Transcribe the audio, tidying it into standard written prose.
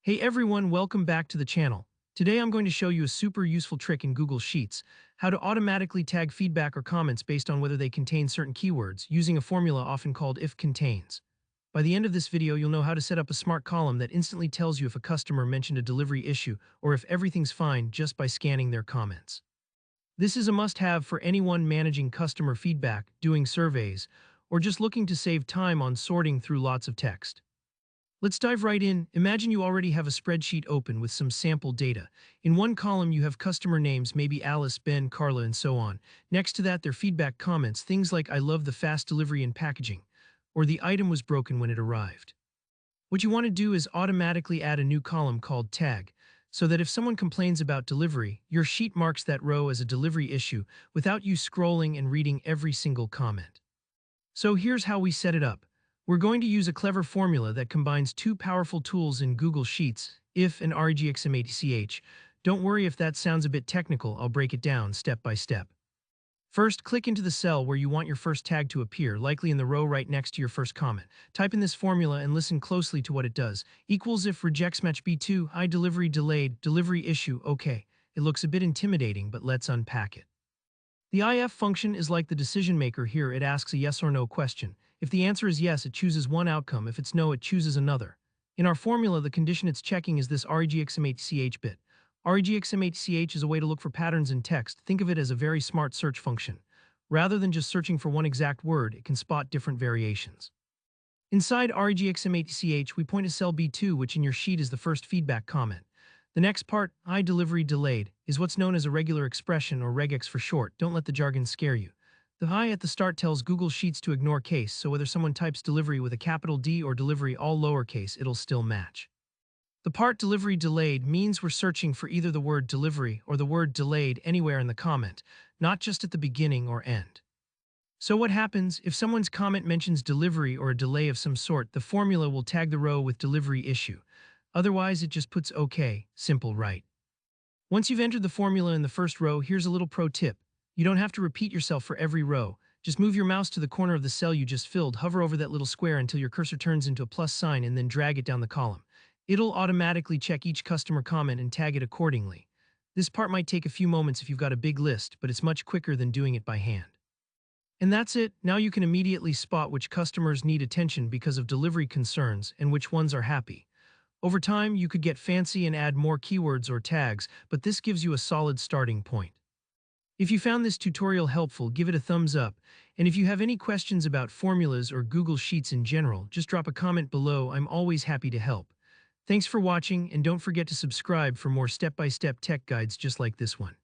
Hey everyone, welcome back to the channel. Today I'm going to show you a super useful trick in Google Sheets, how to automatically tag feedback or comments based on whether they contain certain keywords, using a formula often called if contains. By the end of this video, you'll know how to set up a smart column that instantly tells you if a customer mentioned a delivery issue or if everything's fine just by scanning their comments. This is a must-have for anyone managing customer feedback, doing surveys, or just looking to save time on sorting through lots of text. Let's dive right in. Imagine you already have a spreadsheet open with some sample data. In one column, you have customer names, maybe Alice, Ben, Carla, and so on. Next to that, their feedback comments, things like I love the fast delivery and packaging, or the item was broken when it arrived. What you want to do is automatically add a new column called tag, so that if someone complains about delivery, your sheet marks that row as a delivery issue without you scrolling and reading every single comment. So here's how we set it up. We're going to use a clever formula that combines two powerful tools in Google Sheets, if and REGEXMATCH. Don't worry if that sounds a bit technical, I'll break it down step by step. First, click into the cell where you want your first tag to appear, likely in the row right next to your first comment. Type in this formula and listen closely to what it does. Equals if REGEXMATCH B2, I delivery delayed, delivery issue, okay. It looks a bit intimidating, but let's unpack it. The if function is like the decision maker here. It asks a yes or no question. If the answer is yes, it chooses one outcome. If it's no, it chooses another. In our formula, the condition it's checking is this REGXMATCH bit. REGXMATCH is a way to look for patterns in text. Think of it as a very smart search function. Rather than just searching for one exact word, it can spot different variations. Inside REGXMATCH, we point to cell B2, which in your sheet is the first feedback comment. The next part, I delivery delayed, is what's known as a regular expression, or regex for short. Don't let the jargon scare you. The I at the start tells Google Sheets to ignore case, so whether someone types delivery with a capital D or delivery all lowercase, it'll still match. The part delivery delayed means we're searching for either the word delivery or the word delayed anywhere in the comment, not just at the beginning or end. So what happens if someone's comment mentions delivery or a delay of some sort? The formula will tag the row with delivery issue. Otherwise, it just puts OK, simple, right? Once you've entered the formula in the first row, here's a little pro tip. You don't have to repeat yourself for every row. Just move your mouse to the corner of the cell you just filled, hover over that little square until your cursor turns into a plus sign, and then drag it down the column. It'll automatically check each customer comment and tag it accordingly. This part might take a few moments if you've got a big list, but it's much quicker than doing it by hand. And that's it. Now you can immediately spot which customers need attention because of delivery concerns and which ones are happy. Over time, you could get fancy and add more keywords or tags, but this gives you a solid starting point. If you found this tutorial helpful, give it a thumbs up, and if you have any questions about formulas or Google Sheets in general, just drop a comment below. I'm always happy to help. Thanks for watching, and don't forget to subscribe for more step-by-step tech guides just like this one.